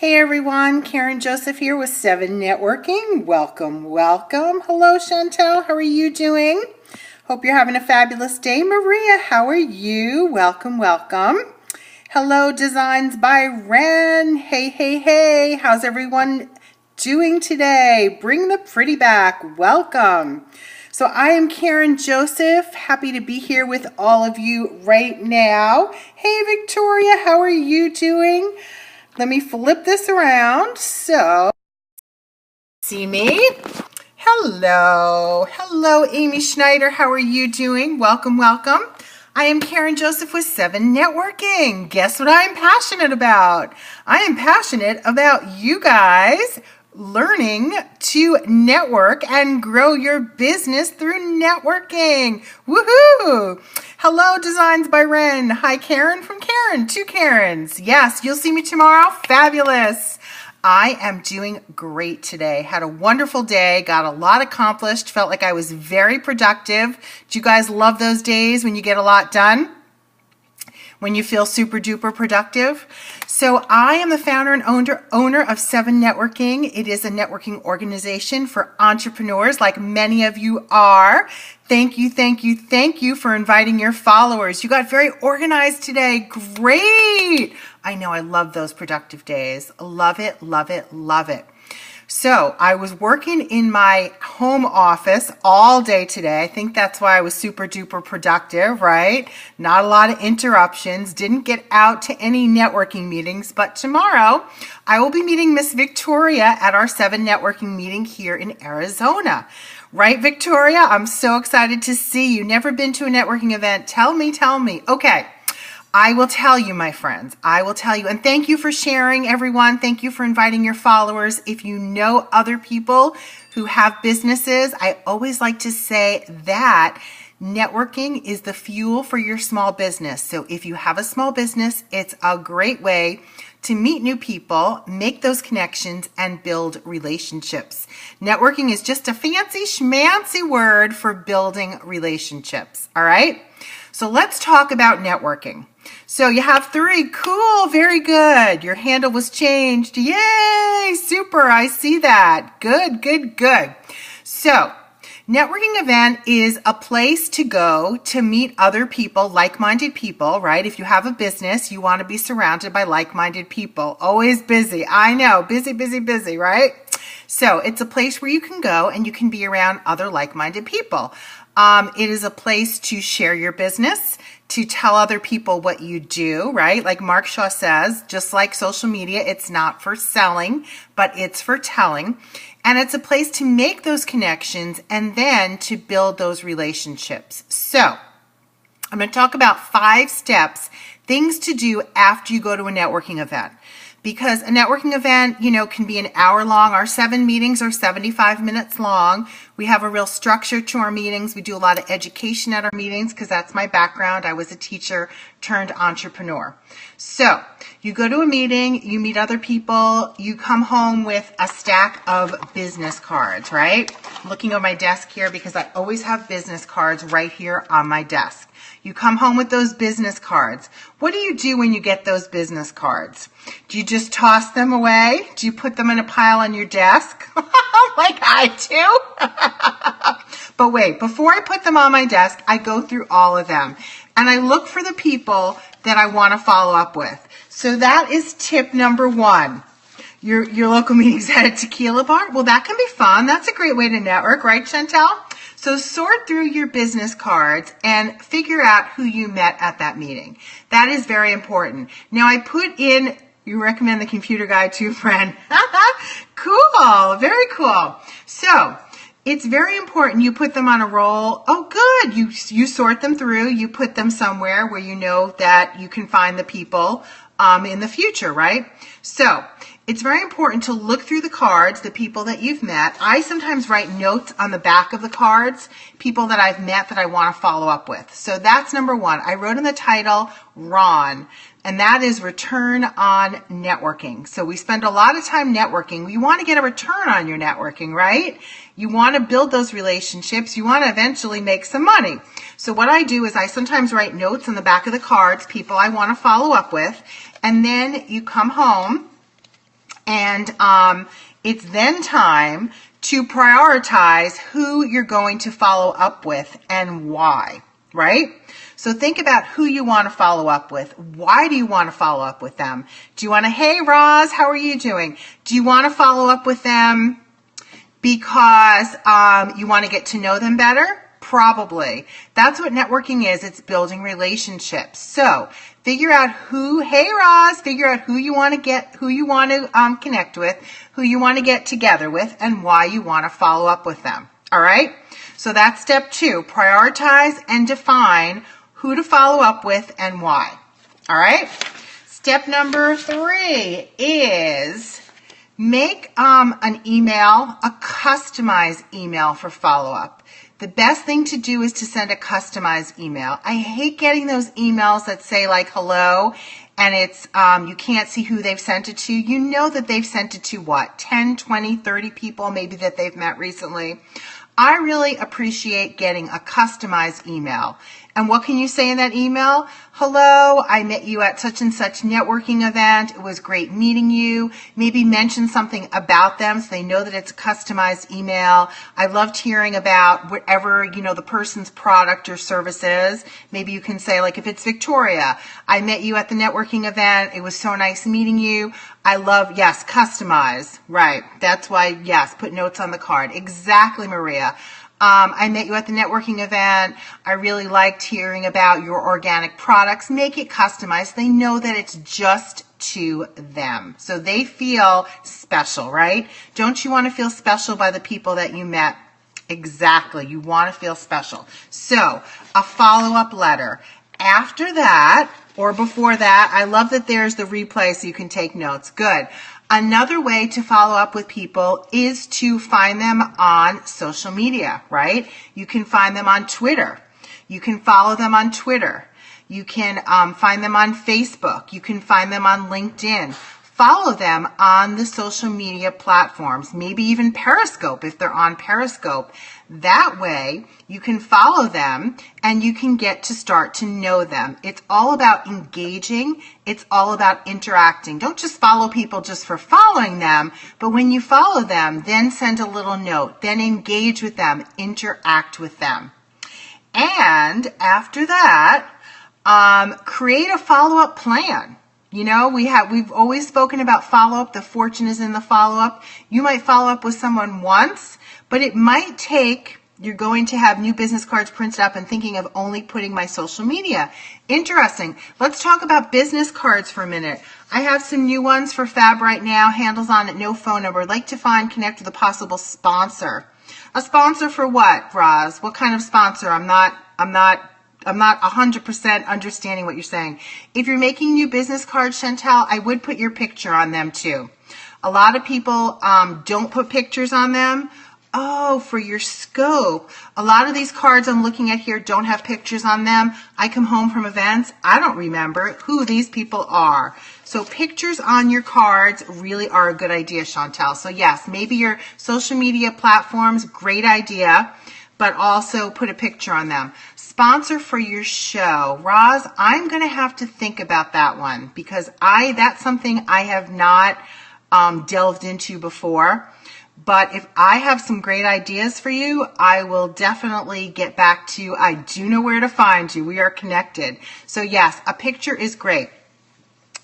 Hey everyone, Karen Joseph here with SEVENnetworking. Welcome, welcome. Hello Chantel, how are you doing? Hope you're having a fabulous day. Maria, how are you? Welcome, welcome. Hello Designs by Ren. Hey, hey, hey. How's everyone doing today? Bring the pretty back. Welcome. So I am Karen Joseph, happy to be here with all of you right now. Hey Victoria, how are you doing? Let me flip this around so see me. Hello, hello Amy Schneider, how are you doing? Welcome, welcome. I am Karen Joseph with SEVENnetworking. Guess what I'm passionate about? I am passionate about you guys learning to network and grow your business through networking. Woohoo! Hello, Designs by Ren. Hi, Karen from Karen. Two Karens. Yes, you'll see me tomorrow. Fabulous. I am doing great today. Had a wonderful day. Got a lot accomplished. Felt like I was very productive. Do you guys love those days when you get a lot done? When you feel super duper productive? So I am the founder and owner of SEVENnetworking. It is a networking organization for entrepreneurs like many of you are. Thank you, thank you, thank you for inviting your followers. You got very organized today. Great. I know, I love those productive days. Love it, love it, love it. So I was working in my home office all day today. I think that's why I was super duper productive, right? Not a lot of interruptions. Didn't get out to any networking meetings, but tomorrow I will be meeting Miss Victoria at our SEVENnetworking meeting here in Arizona. Right, Victoria? I'm so excited to see you. Never been to a networking event. Tell me, tell me. Okay. I will tell you, my friends. I will tell you. And thank you for sharing, everyone. Thank you for inviting your followers. If you know other people who have businesses, I always like to say that networking is the fuel for your small business. So if you have a small business, it's a great way to meet new people, make those connections, and build relationships. Networking is just a fancy schmancy word for building relationships. All right? So let's talk about networking. So you have three. Cool. Very good. Your handle was changed. Yay. Super. I see that. Good, good, good. So networking event is a place to go to meet other people, like-minded people, right? If you have a business, you want to be surrounded by like-minded people. Always busy. I know. Busy, busy, busy, right? So it's a place where you can go and you can be around other like-minded people. It is a place to share your business, to tell other people what you do, right? Like Mark Shaw says, just like social media, it's not for selling, but it's for telling. And it's a place to make those connections and then to build those relationships. So I'm going to talk about 5 steps, things to do after you go to a networking event. Because a networking event, can be an hour long. Our 7 meetings are 75 minutes long. We have a real structure to our meetings. We do a lot of education at our meetings because that's my background. I was a teacher turned entrepreneur. So you go to a meeting, you meet other people, you come home with a stack of business cards, right? I'm looking at my desk here because I always have business cards right here on my desk. You come home with those business cards. What do you do when you get those business cards? Do you just toss them away? Do you put them in a pile on your desk? Like I do? But wait, before I put them on my desk, I go through all of them. And I look for the people that I want to follow up with. So that is tip number 1. Your local meeting's at a tequila bar? Well, that can be fun. That's a great way to network, right, Chantel? So sort through your business cards and figure out who you met at that meeting. That is very important. Now I put in, you recommend the computer guide to a friend. Cool, very cool. So it's very important you put them on a roll. Oh, good. You sort them through. You put them somewhere where you know that you can find the people in the future, right? So it's very important to look through the cards, the people that you've met. I sometimes write notes on the back of the cards, people that I've met that I want to follow up with. So that's number 1. I wrote in the title, Ron, and that is Return on Networking. So we spend a lot of time networking. You want to get a return on your networking, right? You want to build those relationships. You want to eventually make some money. So what I do is I sometimes write notes on the back of the cards, people I want to follow up with, and then you come home And it's then time to prioritize who you're going to follow up with and why, right? So think about who you want to follow up with. Why do you want to follow up with them? Do you want to, hey, Roz, how are you doing? Do you want to follow up with them because you want to get to know them better? Probably. That's what networking is. It's building relationships. So figure out hey Roz, figure out who you want to connect with, who you want to get together with, and why you want to follow up with them. All right? So that's step 2. Prioritize and define who to follow up with and why. All right? Step number 3 is make an email, a customized email for follow-up. The best thing to do is to send a customized email. I hate getting those emails that say like hello and it's you can't see who they've sent it to. You know that they've sent it to what? 10, 20, 30 people maybe that they've met recently. I really appreciate getting a customized email. And what can you say in that email? Hello, I met you at such and such networking event. It was great meeting you. Maybe mention something about them so they know that it's a customized email. I loved hearing about whatever, the person's product or service is. Maybe you can say, like, if it's Victoria, I met you at the networking event. It was so nice meeting you. I love, yes, customize. Right. That's why, yes, put notes on the card. Exactly, Maria. I met you at the networking event. I really liked hearing about your organic products. Make it customized. They know that it's just to them. So they feel special, right? Don't you want to feel special by the people that you met? Exactly. You want to feel special. So a follow-up letter. After that, or before that, I love that there's the replay so you can take notes. Good. Another way to follow up with people is to find them on social media, right? You can find them on Twitter. You can follow them on Twitter. You can find them on Facebook. You can find them on LinkedIn. Follow them on the social media platforms, maybe even Periscope if they're on Periscope. That way, you can follow them and you can get to start to know them. It's all about engaging. It's all about interacting. Don't just follow people just for following them, but when you follow them, then send a little note, then engage with them, interact with them. And after that, create a follow-up plan. We've always spoken about follow-up. The fortune is in the follow-up. You might follow up with someone once, but it might take, you're going to have new business cards printed up and thinking of only putting my social media. Interesting. Let's talk about business cards for a minute. I have some new ones for Fab right now, handles on it, no phone number. I'd like to connect with a possible sponsor. A sponsor for what, Roz? What kind of sponsor? I'm not 100% understanding what you're saying. If you're making new business cards, Chantel, I would put your picture on them too. A lot of people don't put pictures on them. Oh, for your scope. A lot of these cards I'm looking at here don't have pictures on them. I come home from events. I don't remember who these people are. So pictures on your cards really are a good idea, Chantel. So yes, maybe your social media platforms, great idea, but also put a picture on them. Sponsor for your show. Roz, I'm going to have to think about that one because that's something I have not delved into before. But if I have some great ideas for you, I will definitely get back to you. I do know where to find you. We are connected. So yes, a picture is great.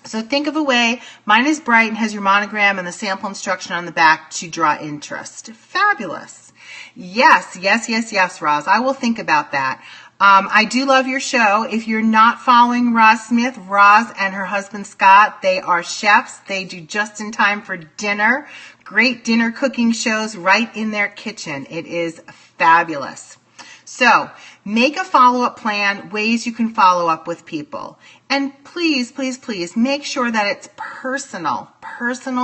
So think of a way. Mine is bright and has your monogram and the sample instruction on the back to draw interest. Fabulous. Yes, Roz. I will think about that. I do love your show. If you're not following Roz Smith, Roz and her husband Scott, they are chefs. They do just in time for dinner. Great dinner cooking shows right in their kitchen. It is fabulous. So make a follow-up plan, ways you can follow up with people. And please, please, please make sure that it's personal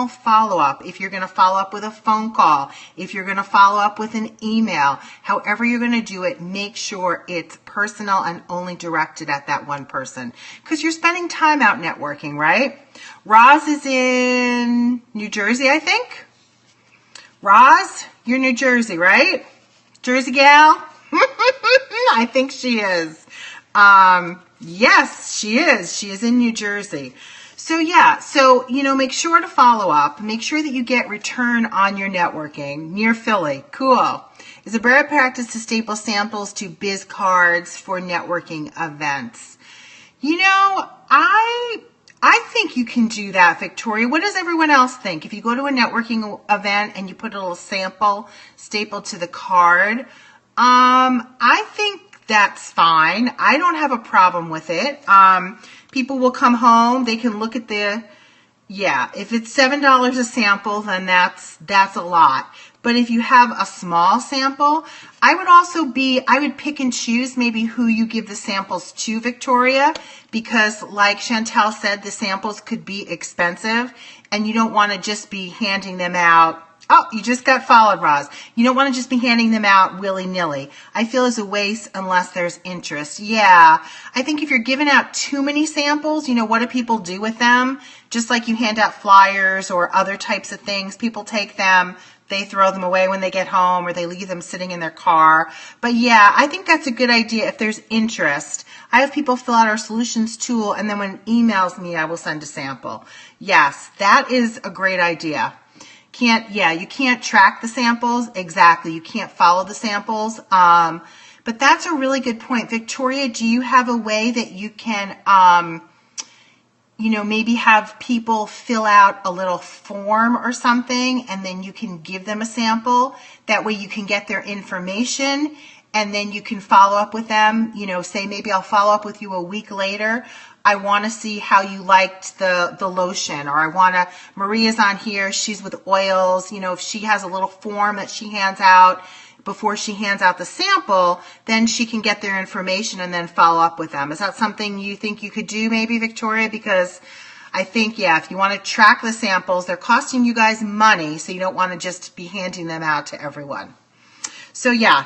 follow-up. If you're going to follow up with a phone call, if you're going to follow up with an email, however you're going to do it, make sure it's personal and only directed at that one person. Because you're spending time out networking, right? Roz is in New Jersey, I think. Roz, you're New Jersey, right? Jersey gal? I think she is. Yes, she is. She is in New Jersey. So yeah, so, make sure to follow up. Make sure that you get return on your networking. Near Philly. Cool. It's a better practice to staple samples to biz cards for networking events. I think you can do that, Victoria. What does everyone else think? If you go to a networking event and you put a little sample stapled to the card, I think that's fine. I don't have a problem with it. People will come home. They can look at if it's $7 a sample, then that's a lot. But if you have a small sample, I would pick and choose maybe who you give the samples to, Victoria, because like Chantel said, the samples could be expensive and you don't want to just be handing them out. Oh, you just got followed, Roz. You don't want to just be handing them out willy-nilly. I feel it's a waste unless there's interest. Yeah, I think if you're giving out too many samples, what do people do with them? Just like you hand out flyers or other types of things, people take them, they throw them away when they get home or they leave them sitting in their car. But yeah, I think that's a good idea if there's interest. I have people fill out our solutions tool and then when it emails me, I will send a sample. Yes, that is a great idea. You can't track the samples. Exactly. You can't follow the samples. But that's a really good point. Victoria, do you have a way that you can, maybe have people fill out a little form or something and then you can give them a sample? That way you can get their information and then you can follow up with them. Say maybe I'll follow up with you a week later. I want to see how you liked the lotion, or Maria's on here, she's with oils, if she has a little form that she hands out before she hands out the sample, then she can get their information and then follow up with them. Is that something you think you could do maybe, Victoria? Because I think, if you want to track the samples, they're costing you guys money, so you don't want to just be handing them out to everyone. So yeah,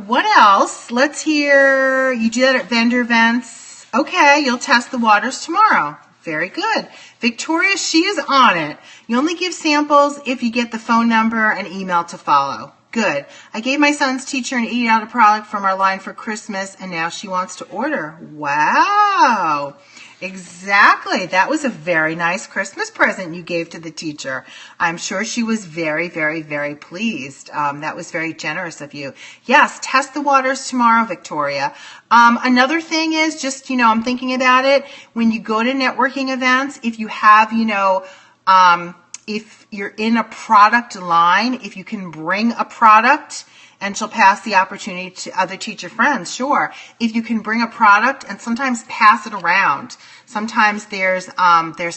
what else? Let's hear, you do that at vendor events. Okay, you'll test the waters tomorrow. Very good. Victoria, she is on it. You only give samples if you get the phone number and email to follow. Good. I gave my son's teacher an $80 product from our line for Christmas, and now she wants to order. Wow. Exactly. That was a very nice Christmas present you gave to the teacher. I'm sure she was very, very, very pleased. That was very generous of you. Yes, test the waters tomorrow, Victoria. Another thing is just, I'm thinking about it. When you go to networking events, if you have, if you're in a product line, if you can bring a product, and she'll pass the opportunity to other teacher friends, sure. If you can bring a product and sometimes pass it around. Sometimes there's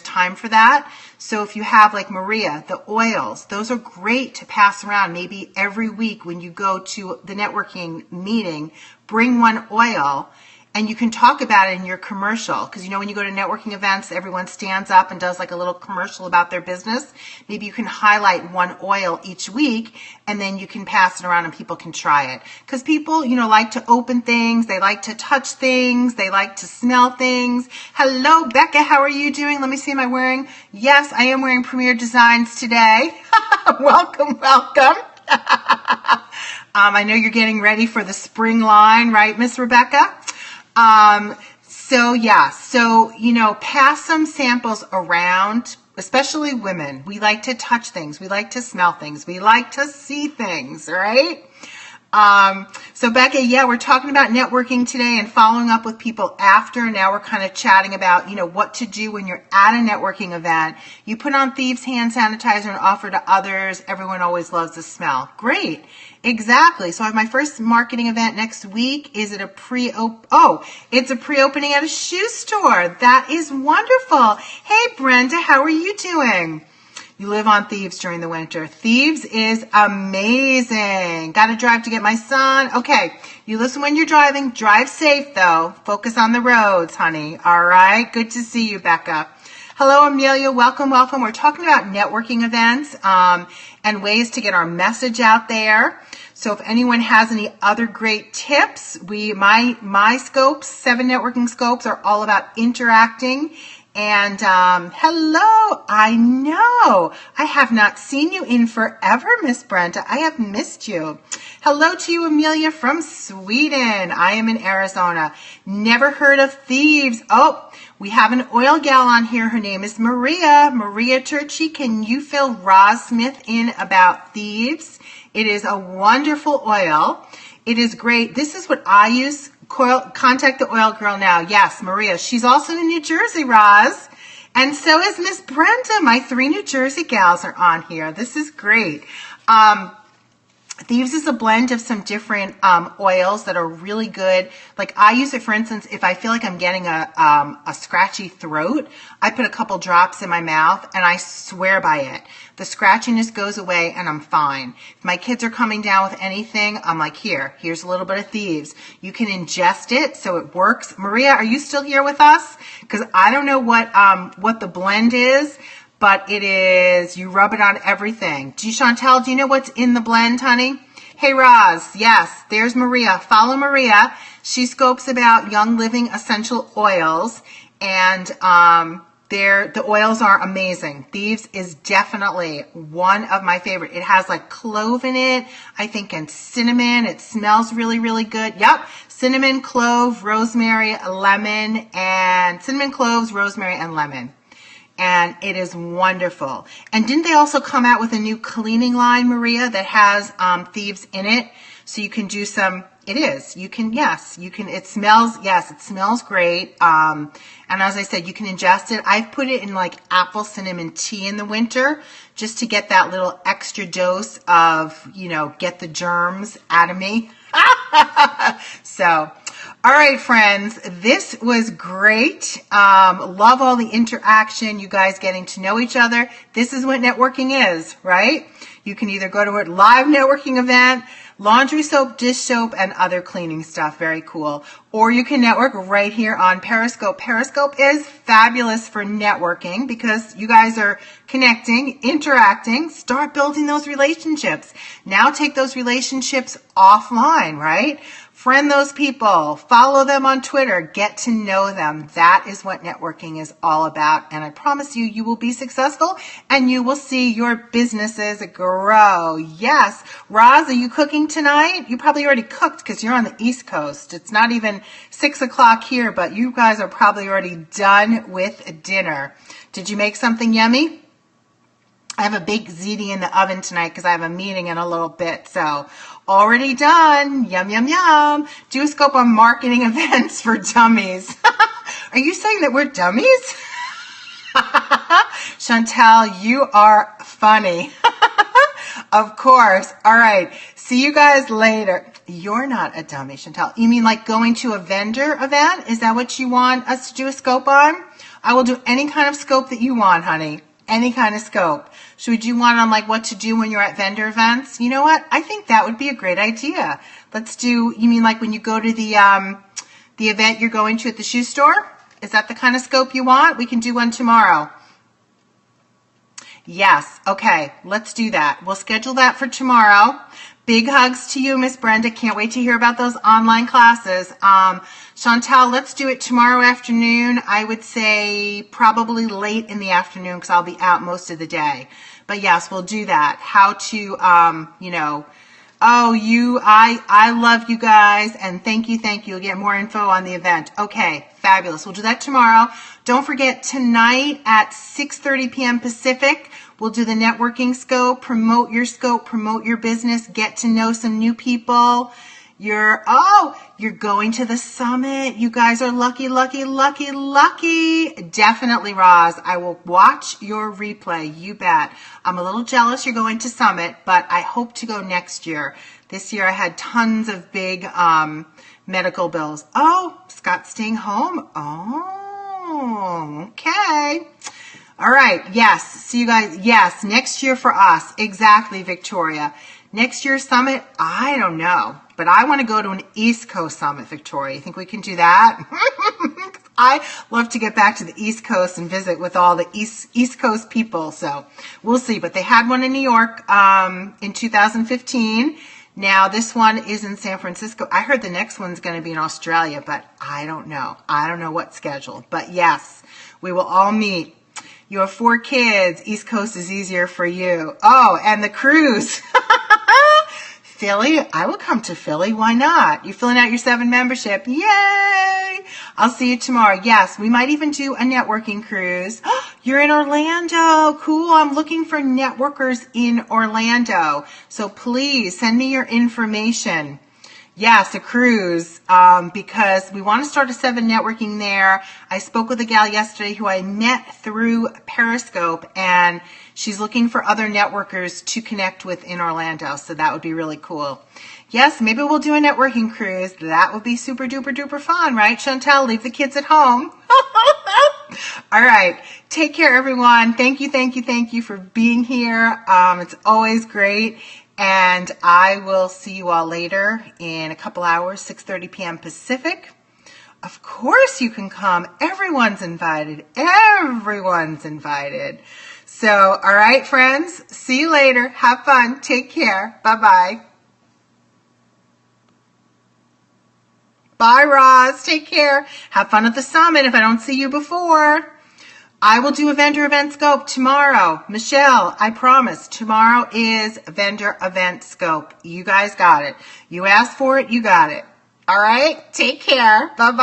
time for that. So if you have, like Maria, the oils, those are great to pass around. Maybe every week when you go to the networking meeting, bring one oil. And you can talk about it in your commercial. Because, when you go to networking events, everyone stands up and does like a little commercial about their business. Maybe you can highlight one oil each week, and then you can pass it around and people can try it. Because people, like to open things. They like to touch things. They like to smell things. Hello, Becca. How are you doing? Let me see. Am I wearing? Yes, I am wearing Premier Designs today. Welcome, welcome. I know you're getting ready for the spring line, right, Miss Rebecca? Pass some samples around, especially women. We like to touch things. We like to smell things. We like to see things, right? So Becca, we're talking about networking today and following up with people after. Now we're kind of chatting about, what to do when you're at a networking event. You put on Thieves hand sanitizer and offer to others. Everyone always loves the smell. Great. Exactly. So I have my first marketing event next week. Is it it's a pre-opening at a shoe store. That is wonderful. Hey, Brenda, how are you doing? You live on Thieves during the winter. Thieves is amazing. Got to drive to get my son. Okay, you listen when you're driving. Drive safe, though. Focus on the roads, honey. All right? Good to see you, Becca. Hello, Amelia. Welcome, welcome. We're talking about networking events and ways to get our message out there. So if anyone has any other great tips, my scopes, 7 networking scopes, are all about interacting And hello, I know I have not seen you in forever, Miss Brenda. I have missed you. Hello to you, Amelia from Sweden. I am in Arizona. Never heard of thieves. Oh, we have an oil gal on here. Her name is Maria. Maria Turchi, can you fill Roz Smith in about thieves? It is a wonderful oil. It is great. This is what I use. Contact the oil girl now. Yes, Maria. She's also in New Jersey, Roz. And so is Miss Brenda. My 3 New Jersey gals are on here. This is great. Thieves is a blend of some different oils that are really good. Like I use it, for instance, if I feel like I'm getting a scratchy throat, I put a couple drops in my mouth and I swear by it. The scratchiness goes away and I'm fine. If my kids are coming down with anything, I'm like, here's a little bit of Thieves. You can ingest it so it works. Maria, are you still here with us? Because I don't know what the blend is, but it is, you rub it on everything. Chantel, do you know what's in the blend, honey? Hey, Roz, yes, there's Maria. Follow Maria. She scopes about Young Living essential oils, and the oils are amazing. Thieves is definitely one of my favorite. It has like clove in it, I think, and cinnamon. It smells really, really good. Yep, cinnamon, clove, rosemary, lemon, and cinnamon, cloves, rosemary, and lemon. And it is wonderful. And didn't they also come out with a new cleaning line, Maria, that has Thieves in it? So you can do some, it smells great. And as I said, you can ingest it. I've put it in like apple cinnamon tea in the winter just to get that little extra dose of, get the germs out of me. So, all right, friends, this was great. Love all the interaction, you guys getting to know each other. This is what networking is, right? You can either go to a live networking event, laundry soap, dish soap, and other cleaning stuff. Very cool. Or you can network right here on Periscope. Periscope is fabulous for networking because you guys are connecting, interacting, start building those relationships. Now take those relationships offline, right? Friend those people, follow them on Twitter, get to know them. That is what networking is all about. And I promise you, you will be successful and you will see your businesses grow. Yes. Roz, are you cooking tonight? You probably already cooked because you're on the East Coast. It's not even 6 o'clock here, but you guys are probably already done with dinner. Did you make something yummy? I have a baked ziti in the oven tonight because I have a meeting in a little bit. So already done. Yum, yum, yum. Do a scope on marketing events for dummies. Are you saying that we're dummies? Chantel, you are funny. Of course. All right. See you guys later. You're not a dummy, Chantel. You mean like going to a vendor event? Is that what you want us to do a scope on? I will do any kind of scope that you want, honey. Any kind of scope. Should we do one on like what to do when you're at vendor events? You know what? I think that would be a great idea. Let's do, you mean like when you go to the event you're going to at the shoe store? Is that the kind of scope you want? We can do one tomorrow. Yes. Okay. Let's do that. We'll schedule that for tomorrow. Big hugs to you, Miss Brenda. Can't wait to hear about those online classes. Chantel, let's do it tomorrow afternoon. I would say probably late in the afternoon because I'll be out most of the day. But yes, we'll do that. How to, I love you guys and thank you. You'll get more info on the event. Okay, fabulous. We'll do that tomorrow. Don't forget tonight at 6:30 p.m. Pacific, we'll do the networking scope, promote your business, get to know some new people. You're going to the summit. You guys are lucky. Definitely, Roz. I will watch your replay. You bet. I'm a little jealous you're going to summit, but I hope to go next year. This year I had tons of big medical bills. Oh, Scott's staying home. Oh, okay. All right. Yes. See you guys. Yes. Next year for us. Exactly, Victoria. Next year's summit, I don't know, but I want to go to an East Coast summit, Victoria. You think we can do that? I love to get back to the East Coast and visit with all the East Coast people. So we'll see. But they had one in New York in 2015. Now this one is in San Francisco. I heard the next one's going to be in Australia, but I don't know. I don't know what schedule. But yes, We will all meet. You have 4 kids. East Coast is easier for you. Oh, and the cruise. Philly, I will come to Philly. Why not? You're filling out your 7 membership. Yay! I'll see you tomorrow. Yes, we might even do a networking cruise. You're in Orlando. Cool. I'm looking for networkers in Orlando. So please send me your information. Yes, a cruise, because we want to start a 7 networking there. I spoke with a gal yesterday who I met through Periscope, and she's looking for other networkers to connect with in Orlando, so that would be really cool. Yes, maybe we'll do a networking cruise. That would be super duper duper fun, right, Chantel? Leave the kids at home. All right. Take care, everyone. Thank you for being here. It's always great. And I will see you all later in a couple hours, 6:30 p.m. Pacific. Of course you can come. Everyone's invited. Everyone's invited. So, all right, friends. See you later. Have fun. Take care. Bye-bye. Bye, Roz. Take care. Have fun at the summit if I don't see you before. I will do a vendor event scope tomorrow. Michelle, I promise. Tomorrow is vendor event scope. You guys got it. You asked for it. You got it. All right? Take care. Bye-bye.